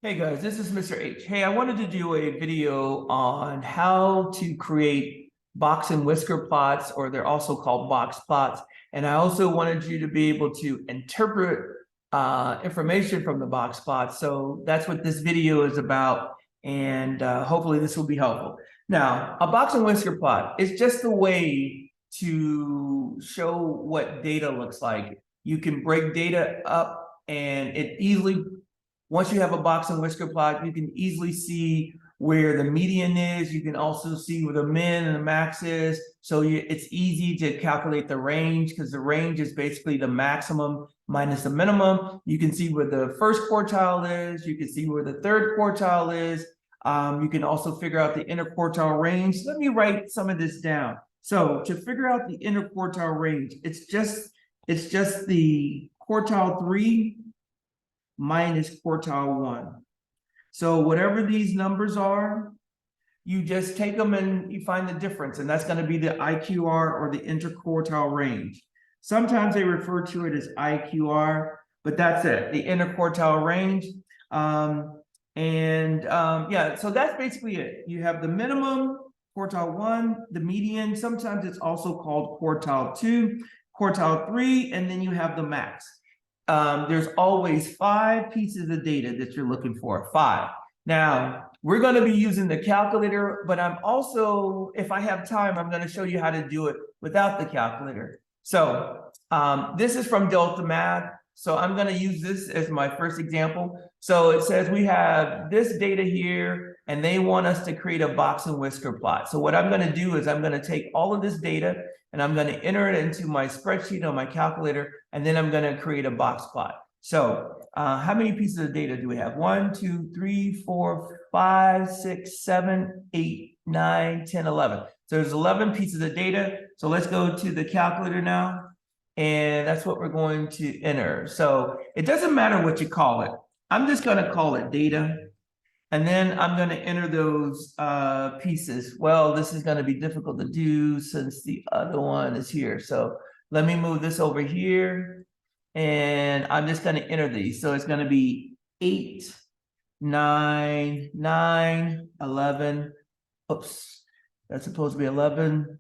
Hey guys, this is Mr. H. Hey, I wanted to do a video on how to create box and whisker plots, or they're also called box plots. And I also wanted you to be able to interpret information from the box plots. So that's what this video is about. And hopefully this will be helpful. Now, a box and whisker plot is just a way to show what data looks like. You can break data up and it easily once you have a box and whisker plot, you can easily see where the median is. You can also see where the min and the max is. So it's easy to calculate the range because the range is basically the maximum minus the minimum. You can see where the first quartile is. You can see where the third quartile is. You can also figure out the interquartile range. Let me write some of this down. So to figure out the interquartile range, it's just the quartile 3 minus quartile 1. So whatever these numbers are, you just take them and you find the difference, and that's going to be the IQR, or the interquartile range. Sometimes they refer to it as IQR, but that's it, the interquartile range. Yeah, so that's basically it. You have the minimum, quartile 1, the median, sometimes it's also called quartile 2, quartile 3, and then you have the max. There's always 5 pieces of data that you're looking for, 5. Now, we're going to be using the calculator, but I'm also, if I have time, I'm going to show you how to do it without the calculator. So this is from Delta Math. So I'm going to use this as my first example. So it says we have this data here, and they want us to create a box and whisker plot. So what I'm going to do is I'm going to take all of this data, and I'm going to enter it into my spreadsheet on my calculator, and then I'm going to create a box plot. So how many pieces of data do we have? 1, 2, 3, 4, 5, 6, 7, 8, 9, 10, 11. So there's 11 pieces of data. So let's go to the calculator now. And that's what we're going to enter. So it doesn't matter what you call it. I'm just going to call it data. And then I'm going to enter those pieces. Well, this is going to be difficult to do since the other one is here. So let me move this over here. And I'm just going to enter these. So it's going to be 8, 9, 9, 11. Oops, that's supposed to be 11,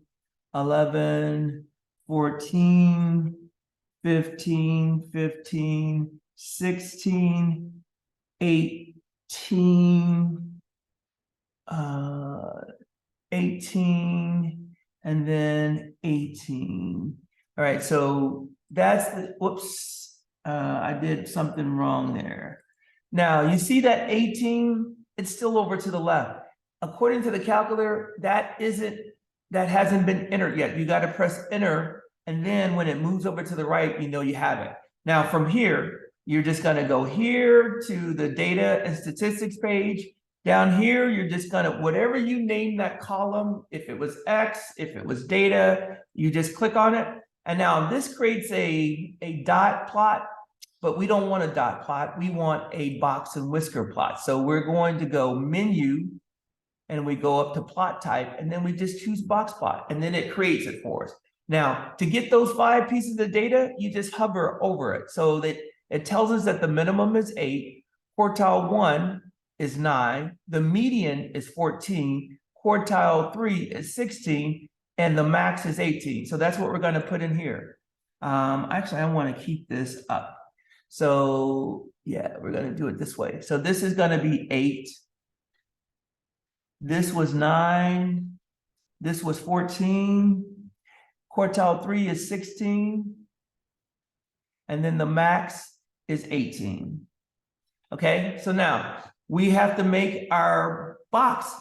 11, 14, 15, 15, 16, 18, 18, and then 18. All right, so that's the, whoops, I did something wrong there. Now, you see that 18, it's still over to the left. According to the calculator, that hasn't been entered yet. You got to press enter, and then when it moves over to the right, you know you have it. Now, from here, you're just going to go here to the data and statistics page. Down here, you're just going to, whatever you name that column, if it was X, if it was data, you just click on it. And now this creates a dot plot, but we don't want a dot plot. We want a box and whisker plot. So we're going to go menu, and we go up to plot type, and then we just choose box plot, and then it creates it for us. Now, to get those 5 pieces of data, you just hover over it. So that it tells us that the minimum is 8, quartile 1 is 9, the median is 14, quartile 3 is 16, and the max is 18. So that's what we're going to put in here. Actually, I want to keep this up. So yeah, we're going to do it this way. So this is going to be 8. This was 9. This was 14. Quartile 3 is 16. And then the max is 18. Okay, so now we have to make our box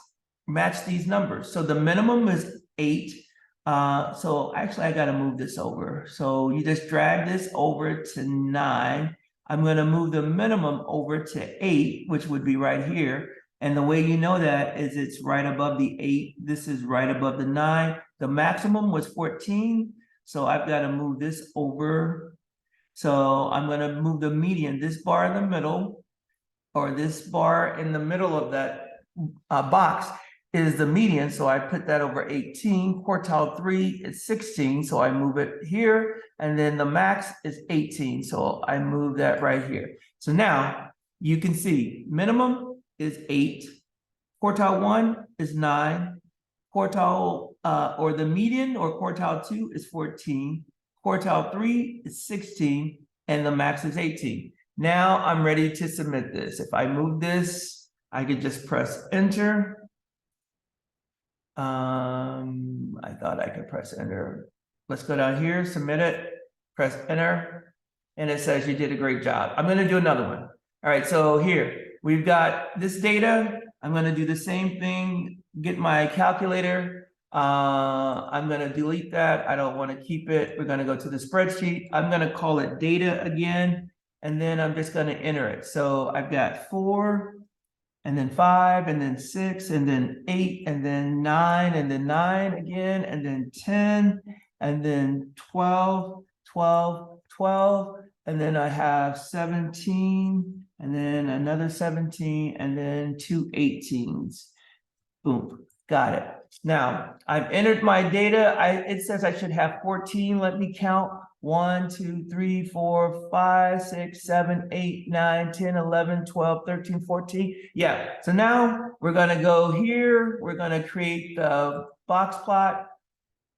match these numbers. So the minimum is 8. So actually I got to move this over. So you just drag this over to 9. I'm going to move the minimum over to 8, which would be right here. And the way you know that is it's right above the 8. This is right above the 9. The maximum was 14. So I've got to move this over. So I'm going to move the median, this bar in the middle, or this bar in the middle of that box is the median. So I put that over 18. Quartile 3 is 16. So I move it here. And then the max is 18. So I move that right here. So now you can see minimum is 8, quartile 1 is 9, quartile or the median or quartile 2 is 14, quartile 3 is 16, and the max is 18. Now I'm ready to submit this. If I move this, I could just press enter. I thought I could press enter. Let's go down here, submit it, press enter, and it says you did a great job. I'm gonna do another one. All right, so here, we've got this data. I'm gonna do the same thing, get my calculator. I'm gonna delete that. I don't wanna keep it. We're gonna go to the spreadsheet. I'm gonna call it data again, and then I'm just gonna enter it. So I've got 4, and then 5, and then 6, and then 8, and then 9, and then 9 again, and then 10, and then 12, 12, 12, and then I have 17, and then another 17, and then 2 18s. Boom, got it. Now, I've entered my data. It says I should have 14. Let me count. 1, 2, 3, 4, 5, 6, 7, 8, 9, 10, 11, 12, 13, 14. Yeah, so now we're gonna go here. We're gonna create the box plot.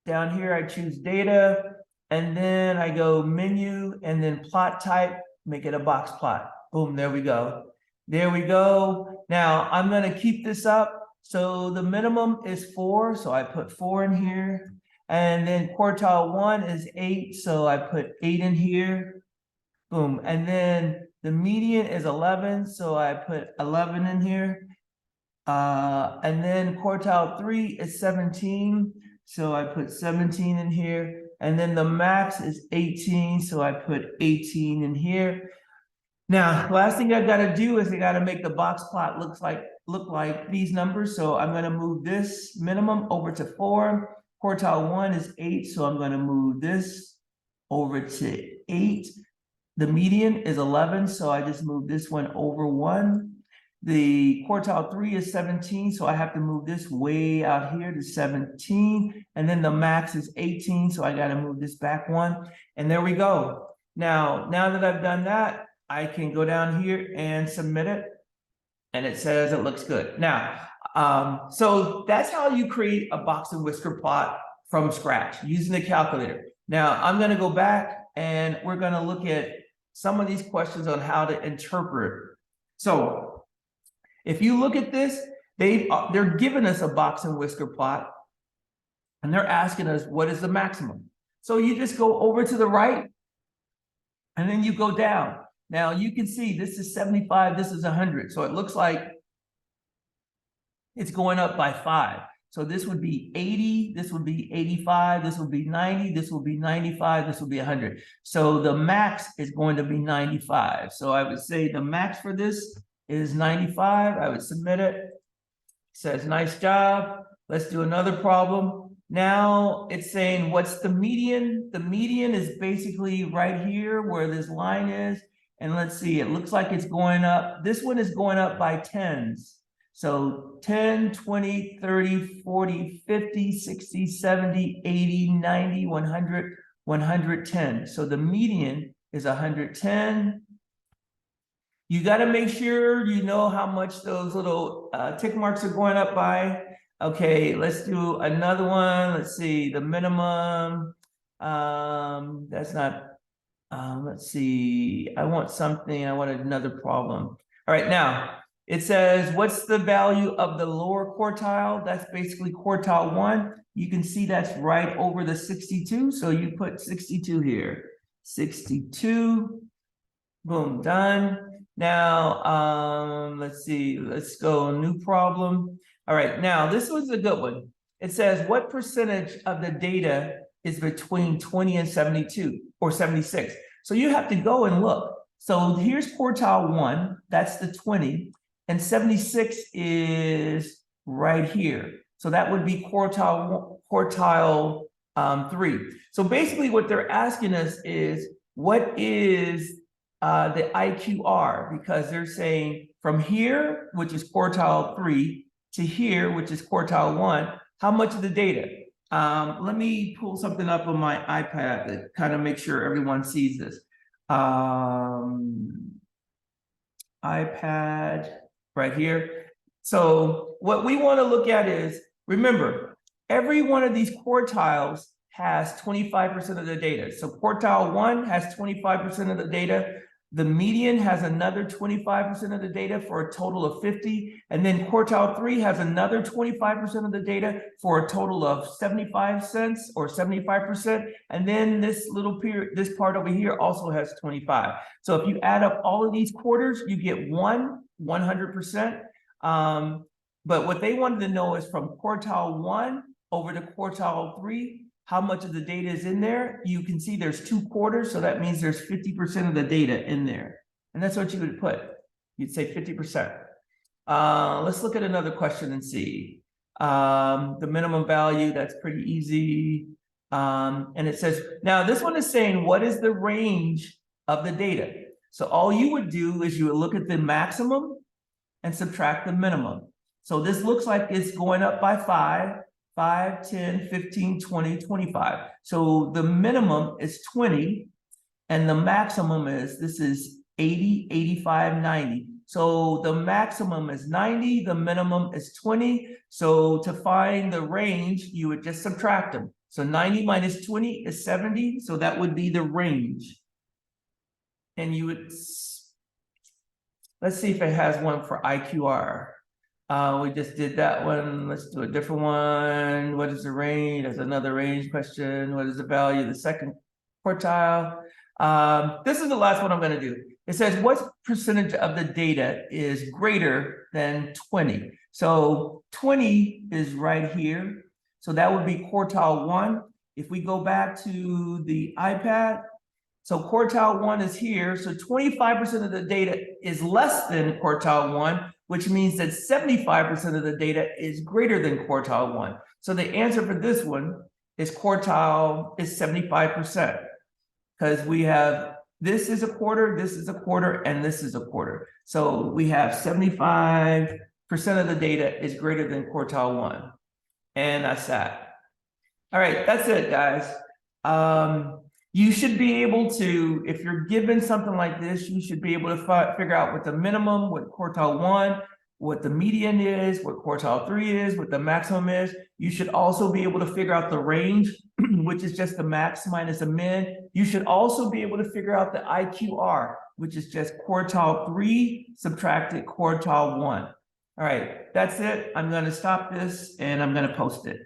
Down here, I choose data, and then I go menu, and then plot type, make it a box plot. Boom, there we go. There we go. Now, I'm gonna keep this up. So the minimum is 4, so I put 4 in here. And then quartile 1 is 8, so I put 8 in here. Boom. And then the median is 11, so I put 11 in here. And then quartile 3 is 17, so I put 17 in here. And then the max is 18, so I put 18 in here. Now, last thing I've got to do is I got to make the box plot look like these numbers. So I'm going to move this minimum over to 4. Quartile 1 is 8, so I'm going to move this over to 8. The median is 11, so I just move this one over 1. The quartile 3 is 17, so I have to move this way out here to 17. And then the max is 18, so I got to move this back 1. And there we go. Now that I've done that, I can go down here and submit it. And it says it looks good. Now, so that's how you create a box and whisker plot from scratch using the calculator. Now I'm going to go back and we're going to look at some of these questions on how to interpret. So if you look at this, they're giving us a box and whisker plot and they're asking us what is the maximum. So you just go over to the right and then you go down. Now you can see this is 75, this is 100. So it looks like it's going up by 5. So this would be 80, this would be 85, this would be 90, this would be 95, this would be 100. So the max is going to be 95. So I would say the max for this is 95. I would submit it. It says, nice job. Let's do another problem. Now it's saying, what's the median? The median is basically right here where this line is. And let's see, it looks like it's going up. This one is going up by 10s. So 10, 20, 30, 40, 50, 60, 70, 80, 90, 100, 110. So the median is 110. You got to make sure you know how much those little tick marks are going up by. Okay, let's do another one. Let's see, the minimum. That's not, let's see. I wanted another problem. All right, now. It says, what's the value of the lower quartile? That's basically quartile 1. You can see that's right over the 62. So you put 62 here. 62. Boom, done. Now, let's see. Let's go new problem. All right, now this was a good one. It says, what percentage of the data is between 20 and 72 or 76? So you have to go and look. So here's quartile 1. That's the 20. And 76 is right here. So that would be quartile 3. So basically what they're asking us is, what is the IQR? Because they're saying from here, which is quartile 3, to here, which is quartile 1, how much of the data? Let me pull something up on my iPad that kind of make sure everyone sees this. iPad right here. So what we want to look at is, remember, every one of these quartiles has 25% of the data. So quartile 1 has 25% of the data. The median has another 25% of the data for a total of 50. And then quartile 3 has another 25% of the data for a total of 75 cents or 75%. And then this little period, this part over here also has 25. So if you add up all of these quarters, you get 100%. But what they wanted to know is from quartile 1 over to quartile 3, how much of the data is in there. You can see there's 2 quarters, so that means there's 50% of the data in there. And that's what you would put. You'd say 50%. Let's look at another question and see. The minimum value, that's pretty easy. And it says, now this one is saying, what is the range of the data? So all you would do is you would look at the maximum and subtract the minimum. So this looks like it's going up by 5, 10, 15, 20, 25. So the minimum is 20 and the maximum is, this is 80, 85, 90. So the maximum is 90, the minimum is 20. So to find the range, you would just subtract them. So 90 minus 20 is 70. So that would be the range. And you would, let's see if it has one for IQR. We just did that one. Let's do a different one. What is the range? There's another range question. What is the value of the second quartile? This is the last one I'm going to do. It says, what percentage of the data is greater than 20? So 20 is right here. So that would be quartile 1. If we go back to the iPad, so quartile 1 is here. So 25% of the data is less than quartile 1, which means that 75% of the data is greater than quartile 1. So the answer for this one is quartile is 75%. Because we have, this is a quarter, this is a quarter, and this is a quarter. So we have 75% of the data is greater than quartile 1. And that's that. All right, that's it, guys. You should be able to, if you're given something like this, you should be able to figure out what the minimum, what quartile 1, what the median is, what quartile 3 is, what the maximum is. You should also be able to figure out the range, which is just the max minus the min. You should also be able to figure out the IQR, which is just quartile 3 subtracted quartile 1. All right, that's it. I'm going to stop this and I'm going to post it.